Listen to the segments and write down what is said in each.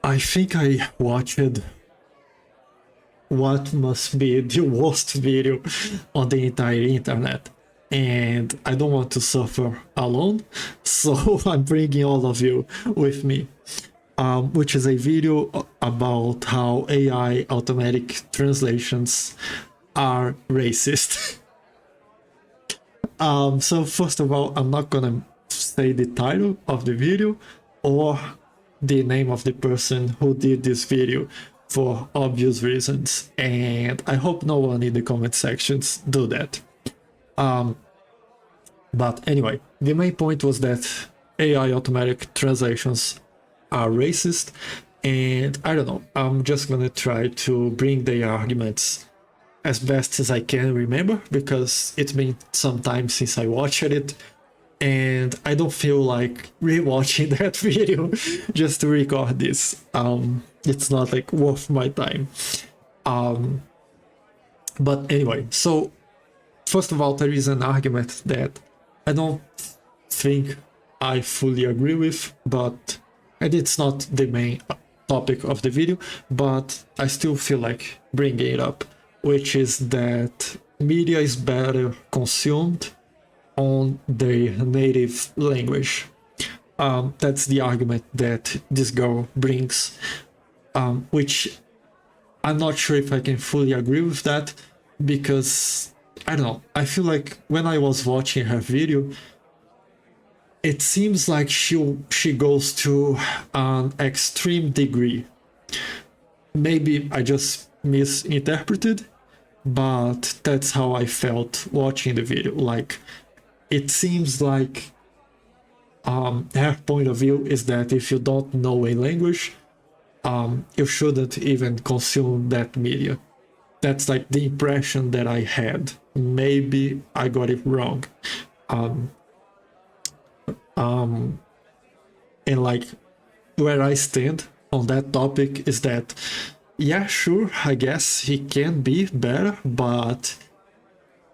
I think I watched what must be the worst video on the entire internet, and I don't want to suffer alone, so I'm bringing all of you with me, which is a video about how AI automatic translations are racist. So first of all, I'm not gonna say the title of the video or the name of the person who did this video for obvious reasons, and I hope no one in the comment sections do that. But anyway, the main point was that AI automatic translations are racist, and I don't know, I'm just gonna try to bring the arguments as best as I can remember, because it's been some time since I watched it, and I don't feel like rewatching that video just to record this. It's not like worth my time. But anyway, so first of all, there is an argument that I don't think I fully agree with, and it's not the main topic of the video, but I still feel like bringing it up, which is that media is better consumed on their native language. That's the argument that this girl brings, which I'm not sure if I can fully agree with that, because I don't know, I feel like when I was watching her video, it seems like she goes to an extreme degree. Maybe I just misinterpreted, but that's how I felt watching the video. Like, it seems like her point of view is that if you don't know a language, you shouldn't even consume that media. That's like the impression that I had. Maybe I got it wrong. And like, where I stand on that topic is that, yeah, sure, I guess he can be better, but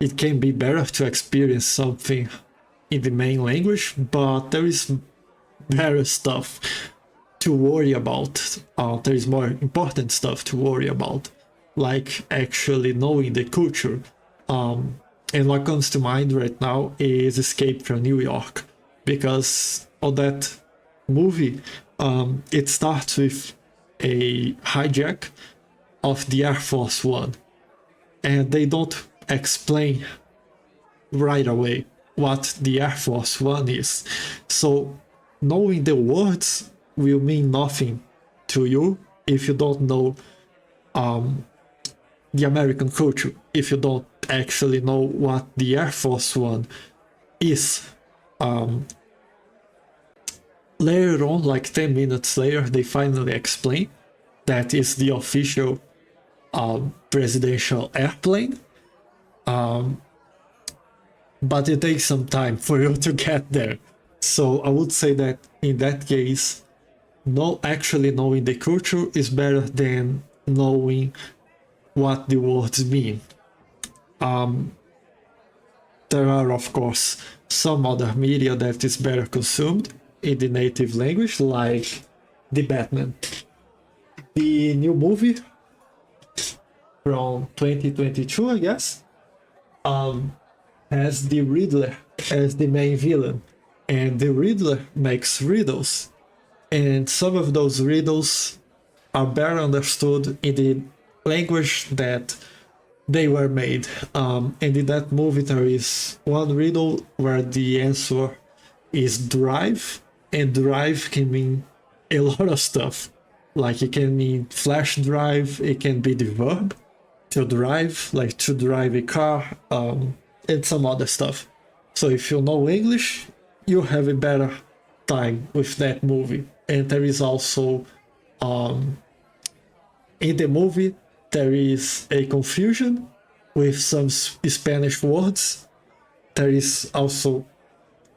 it can be better to experience something in the main language, but there is better stuff to worry about. There is more important stuff to worry about, like actually knowing the culture. And what comes to mind right now is Escape from New York, because on that movie, it starts with a hijack of the Air Force One, and they don't explain right away what the Air Force One is. So knowing the words will mean nothing to you if you don't know the American culture, if you don't actually know what the Air Force One is. Later on, like 10 minutes later, they finally explain that is the official presidential airplane. But it takes some time for you to get there. So I would say that in that case, actually knowing the culture is better than knowing what the words mean. There are, of course, some other media that is better consumed in the native language, like The Batman. The new movie from 2022, I guess, has the Riddler as the main villain, and the Riddler makes riddles, and some of those riddles are better understood in the language that they were made. And in that movie there is one riddle where the answer is drive, and drive can mean a lot of stuff. Like, it can mean flash drive, it can be the verb to drive, like to drive a car, and some other stuff. So if you know English, you have a better time with that movie. And there is also, in the movie, there is a confusion with some Spanish words. There is also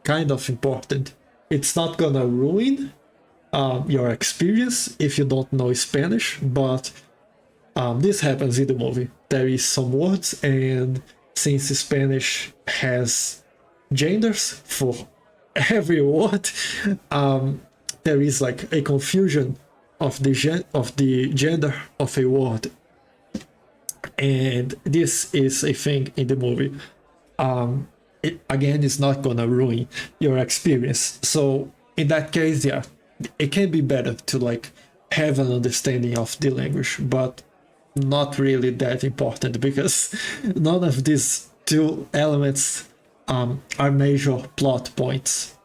kind of important. It's not gonna ruin your experience if you don't know Spanish, but this happens in the movie. There is some words, and since Spanish has genders for every word, there is like a confusion of the gender of a word, and this is a thing in the movie. It again is not gonna ruin your experience. So in that case, yeah, it can be better to like have an understanding of the language, but not really that important because none of these two elements are major plot points.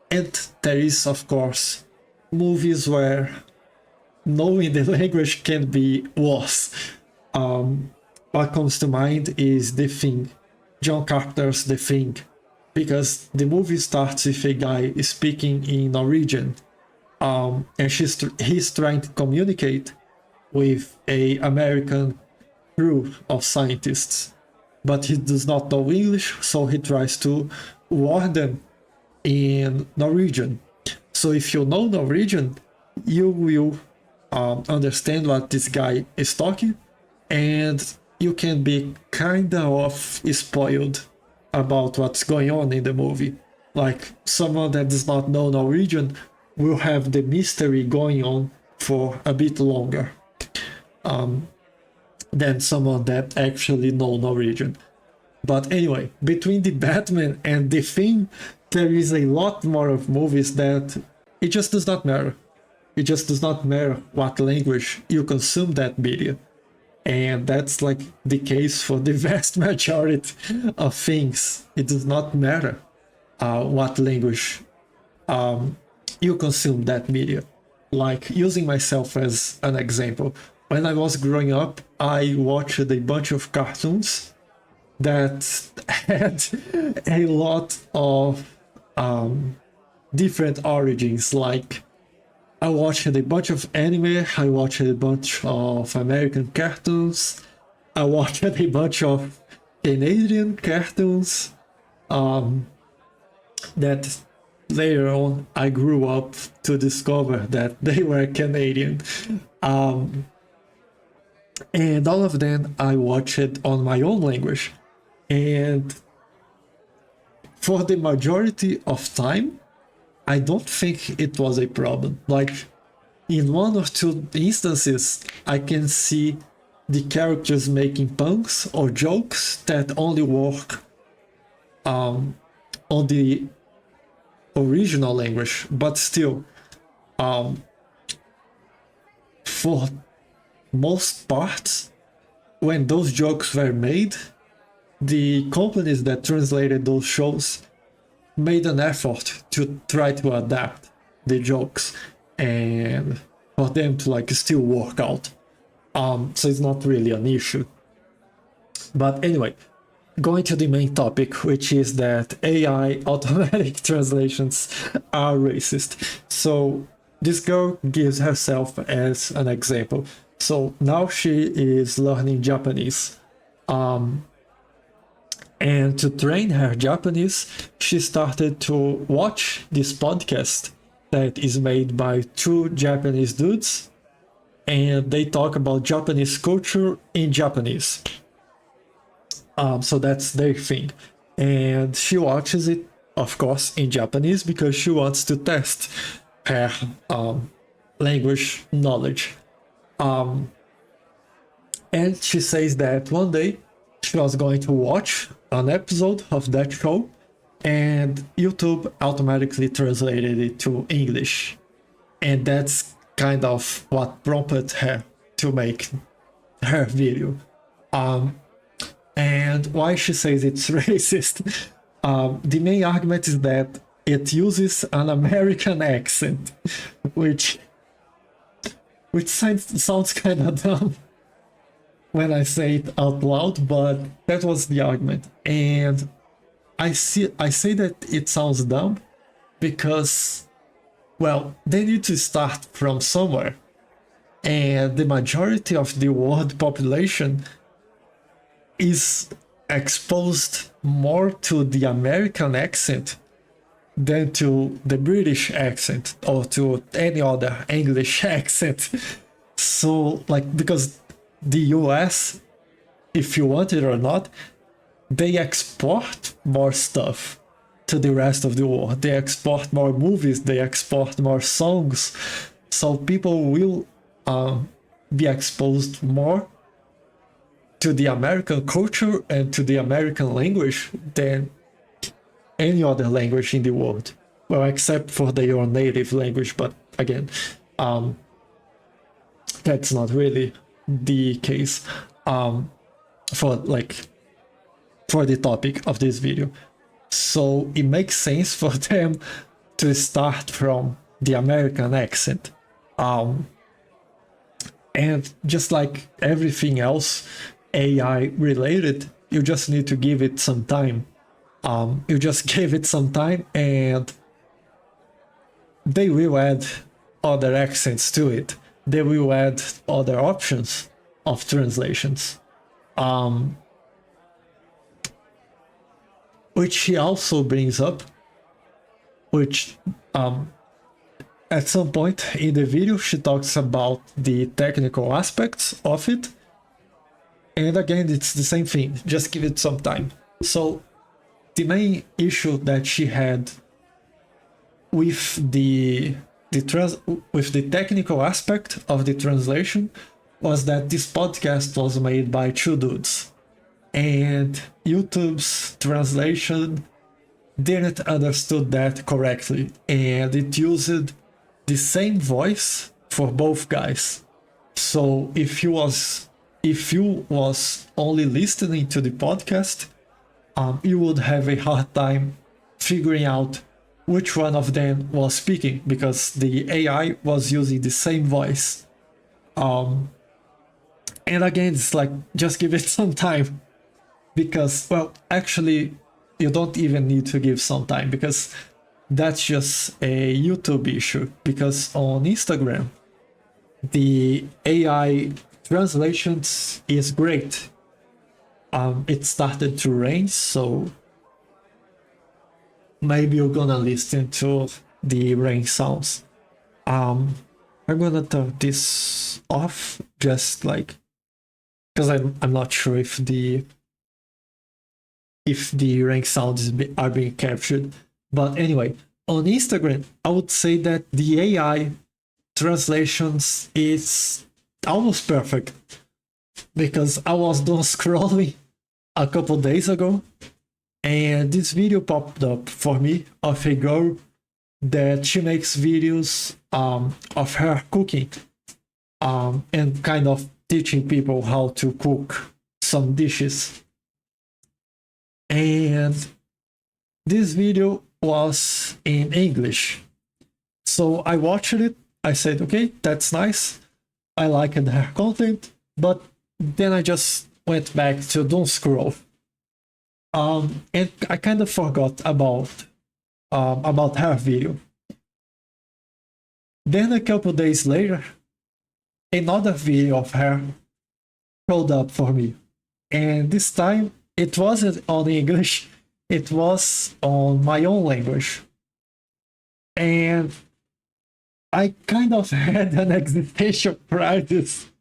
And there is, of course, movies where knowing the language can be worse. What comes to mind is The Thing, John Carpenter's The Thing, because the movie starts with a guy speaking in Norwegian, and he's trying to communicate with a American crew of scientists, but he does not know English, so he tries to warn them in Norwegian. So if you know Norwegian, you will understand what this guy is talking, and you can be kind of spoiled about what's going on in the movie. Like someone that does not know Norwegian will have the mystery going on for a bit longer than someone that actually know Norwegian. But anyway, between the Batman and The Thing, there is a lot more of movies that it just does not matter. It just does not matter what language you consume that media. And that's like the case for the vast majority of things. It does not matter what language you consume that media. Like using myself as an example, when I was growing up, I watched a bunch of cartoons that had a lot of different origins. Like I watched a bunch of anime, I watched a bunch of American cartoons, I watched a bunch of Canadian cartoons that later on I grew up to discover that they were Canadian. And all of them I watched it on my own language. And for the majority of time, I don't think it was a problem. Like in one or two instances, I can see the characters making puns or jokes that only work on the original language, but still, for most parts, when those jokes were made, the companies that translated those shows made an effort to try to adapt the jokes and for them to like still work out. So it's not really an issue. But anyway, going to the main topic, which is that AI automatic translations are racist. So this girl gives herself as an example. So now she is learning Japanese. And to train her Japanese, she started to watch this podcast that is made by two Japanese dudes, and they talk about Japanese culture in Japanese. So that's their thing. And she watches it, of course, in Japanese because she wants to test her language knowledge. And she says that one day she was going to watch an episode of that show and YouTube automatically translated it to English. And that's kind of what prompted her to make her video. And why she says it's racist, the main argument is that it uses an American accent, which sounds kind of dumb when I say it out loud, but that was the argument. And I say that it sounds dumb because, well, they need to start from somewhere. And the majority of the world population is exposed more to the American accent than to the British accent or to any other English accent. So, like, because the US, if you want it or not, they export more stuff to the rest of the world. They export more movies, they export more songs. So people will be exposed more to the American culture and to the American language than any other language in the world. Well, except for their native language, but again, that's not really the case for the topic of this video. So it makes sense for them to start from the American accent. And just like everything else AI related, you just need to give it some time. You just give it some time and they will add other accents to it. They will add other options of translations. Which he also brings up, which at some point in the video she talks about the technical aspects of it. And again, it's the same thing, just give it some time. So the main issue that she had with the technical aspect of the translation was that this podcast was made by two dudes, and YouTube's translation didn't understood that correctly, and it used the same voice for both guys. So if you was only listening to the podcast, you would have a hard time figuring out which one of them was speaking, because the AI was using the same voice. And again, it's like, just give it some time, because, well, actually, you don't even need to give some time, because that's just a YouTube issue. Because on Instagram, the AI translations is great. It started to rain, so maybe you're gonna listen to the rain sounds. I'm gonna turn this off, just like, because I'm not sure if the rain sounds are being captured. But anyway, on Instagram, I would say that the AI translations is almost perfect, because I was done scrolling a couple days ago, and this video popped up for me of a girl that she makes videos of her cooking and kind of teaching people how to cook some dishes. And this video was in English. So I watched it. I said, okay, that's nice. I liked her content, but then I just went back to don't scroll. And I kind of forgot about her video. Then a couple days later, another video of her showed up for me. And this time, it wasn't on English, it was on my own language. And I kind of had an existential crisis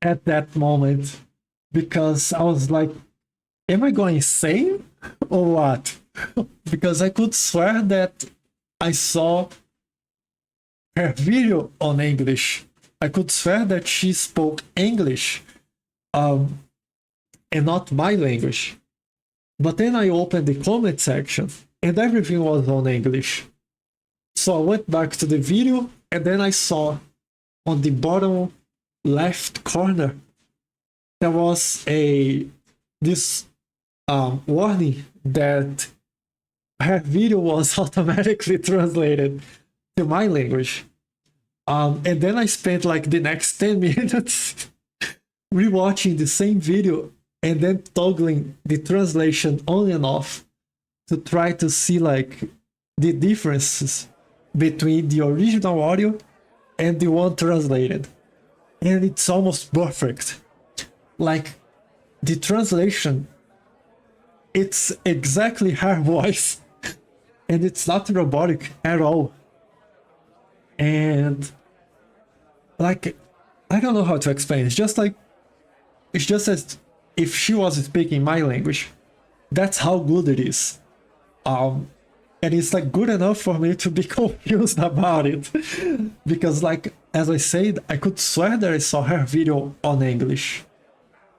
at that moment, because I was like, am I going insane or what? Because I could swear that I saw her video on English. I could swear that she spoke English and not my language. But then I opened the comment section and everything was on English. So I went back to the video, and then I saw on the bottom left corner there was this warning that her video was automatically translated to my language. And then I spent like the next 10 minutes rewatching the same video and then toggling the translation on and off to try to see like the differences between the original audio and the one translated. And it's almost perfect. Like, the translation, it's exactly her voice, and it's not robotic at all. And like, I don't know how to explain. It's just as if she was speaking my language. That's how good it is. And it's like good enough for me to be confused about it. Because like, as I said, I could swear that I saw her video on English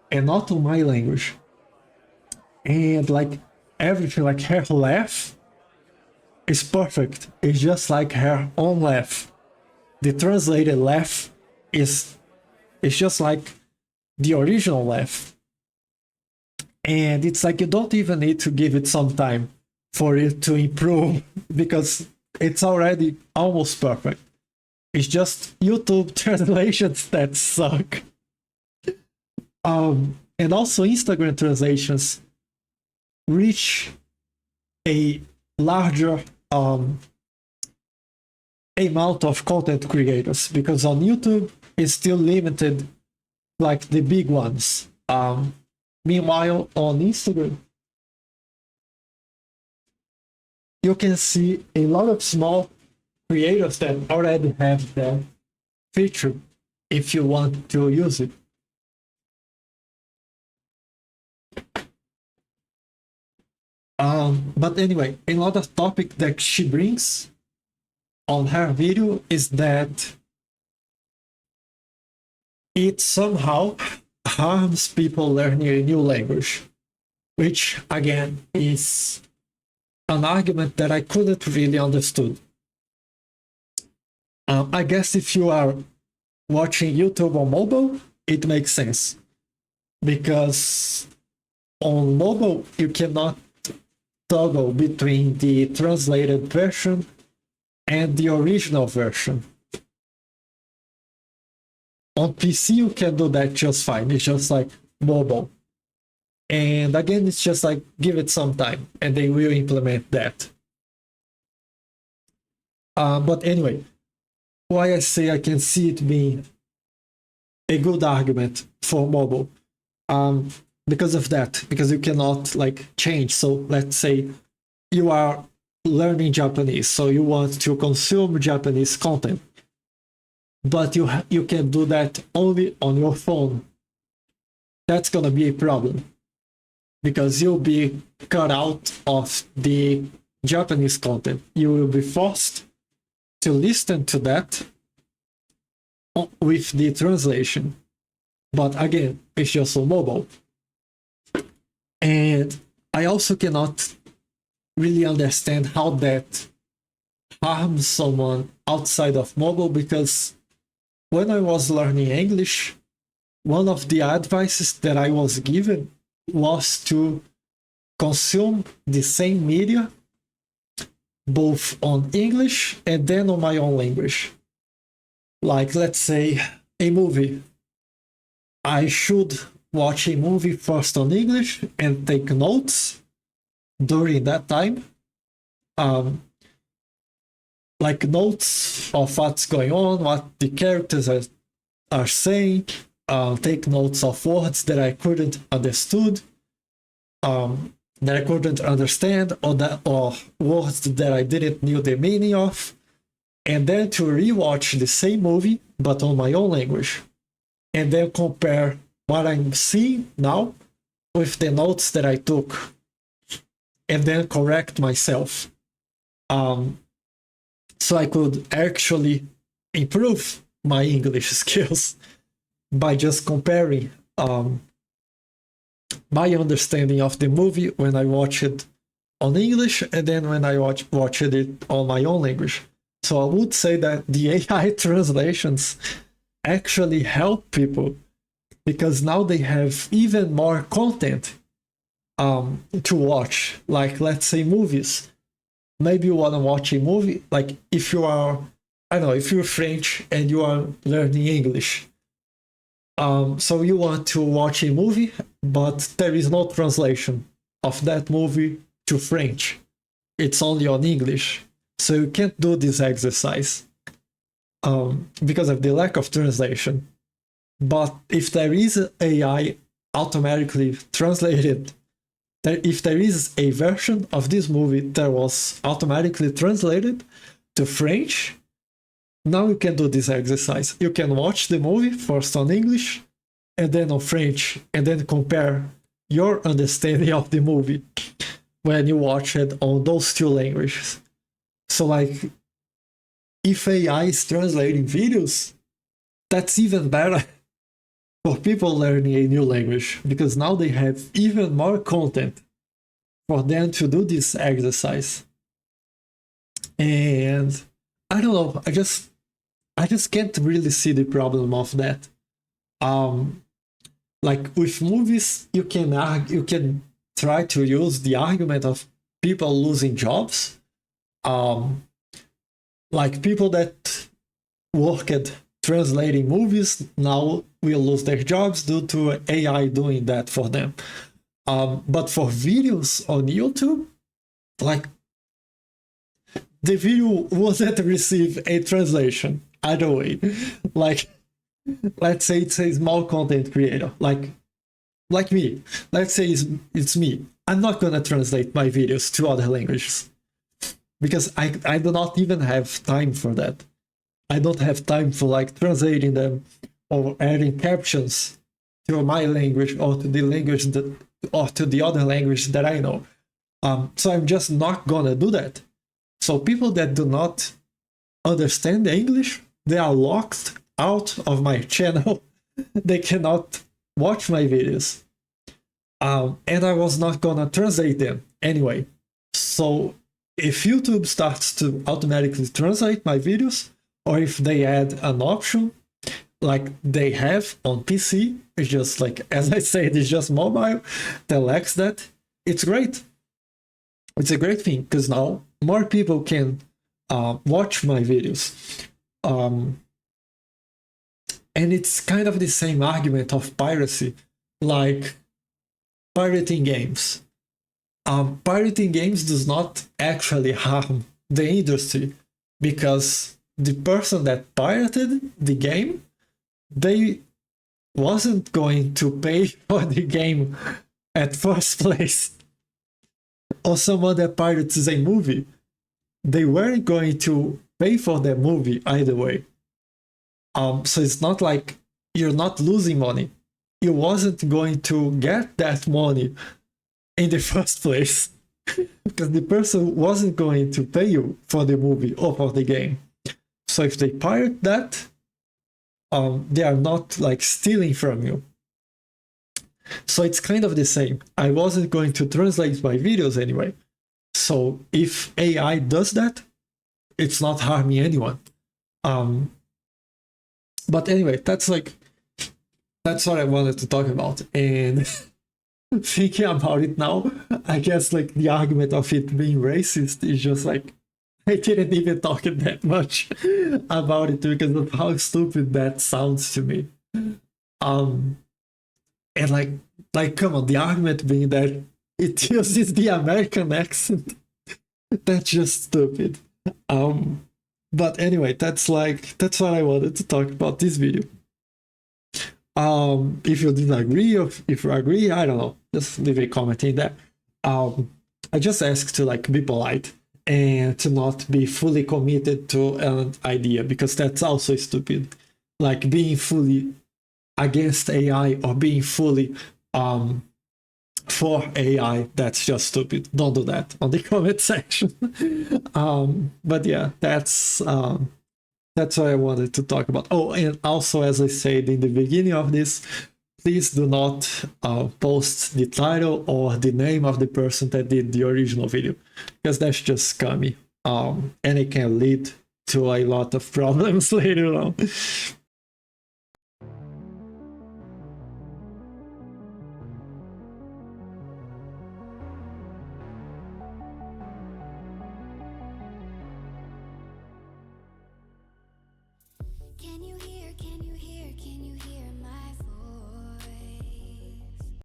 and not on my language. And like everything, like her laugh is perfect. It's just like her own laugh. The translated laugh is just like the original laugh. And it's like you don't even need to give it some time for it to improve because it's already almost perfect. It's just YouTube translations that suck. And also Instagram translations reach a larger amount of content creators, because on YouTube it's still limited, like the big ones. Meanwhile, on Instagram, you can see a lot of small creators that already have that feature if you want to use it. But anyway, another topic that she brings on her video is that it somehow harms people learning a new language, which again is an argument that I couldn't really understood. I guess if you are watching YouTube on mobile, it makes sense, because on mobile you cannot toggle between the translated version and the original version. On PC you can do that just fine. It's just like mobile. And again, it's just like give it some time and they will implement that. But anyway, why I say I can see it being a good argument for mobile. Because of that, because you cannot like change. So let's say you are learning Japanese, so you want to consume Japanese content, but you can do that only on your phone. That's gonna be a problem, because you'll be cut out of the Japanese content. You will be forced to listen to that with the translation. But again, it's just on mobile. And I also cannot really understand how that harms someone outside of mobile, because when I was learning English, one of the advices that I was given was to consume the same media both on English and then on my own language. Like, let's say a movie. I should watch a movie first on English and take notes during that time. Like notes of what's going on, what the characters are saying, take notes of words that I couldn't understand, or words that I didn't know the meaning of, and then to rewatch the same movie but on my own language, and then compare what I'm seeing now with the notes that I took, and then correct myself. So I could actually improve my English skills by just comparing my understanding of the movie when I watch it on English and then when I watched it on my own language. So I would say that the AI translations actually help people, because now they have even more content to watch. Like, let's say movies. Maybe you want to watch a movie, like if you are, I don't know, if you're French and you are learning English. So you want to watch a movie, but there is no translation of that movie to French. It's only on English. So you can't do this exercise because of the lack of translation. But if there is AI automatically translated, if there is a version of this movie that was automatically translated to French, now you can do this exercise. You can watch the movie first on English and then on French, and then compare your understanding of the movie when you watch it on those two languages. So like, if AI is translating videos, that's even better for people learning a new language, because now they have even more content for them to do this exercise. And I don't know, I just can't really see the problem of that. Like with movies, you can try to use the argument of people losing jobs. Like people that work at translating movies now will lose their jobs due to AI doing that for them. But for videos on YouTube, like the video wouldn't receive a translation either way. Like, let's say it's a small content creator, like me. Let's say it's me. I'm not gonna translate my videos to other languages because I do not even have time for that. I don't have time for like translating them or adding captions to my language or to the language that or to the other language that I know. So I'm just not gonna do that. So people that do not understand English, they are locked out of my channel. They cannot watch my videos. And I was not gonna translate them anyway. So if YouTube starts to automatically translate my videos, or if they add an option like they have on PC, it's just like, as I said, it's just mobile, that lacks that, it's great. It's a great thing, because now more people can watch my videos. And it's kind of the same argument of piracy, like pirating games. Pirating games does not actually harm the industry, because the person that pirated the game, they wasn't going to pay for the game at first place. Or someone that pirates a movie, they weren't going to pay for the movie either way. So it's not like you're not losing money. You wasn't going to get that money in the first place because the person wasn't going to pay you for the movie or for the game. So if they pirate that, they are not like stealing from you. So it's kind of the same. I wasn't going to translate my videos anyway. So if AI does that, it's not harming anyone. But anyway, that's what I wanted to talk about. And thinking about it now, I guess like the argument of it being racist is just like, I didn't even talk that much about it because of how stupid that sounds to me. And like, come on, the argument being that it uses the American accent, that's just stupid. But anyway, that's what I wanted to talk about this video. If you disagree or if you agree, I don't know, just leave a comment in there. I just ask to like be polite and to not be fully committed to an idea, because that's also stupid. Like being fully against AI or being fully for AI, that's just stupid. Don't do that on the comment section. But yeah, that's what I wanted to talk about. Oh, and also, as I said in the beginning of this, please do not post the title or the name of the person that did the original video, because that's just scummy. And it can lead to a lot of problems later on.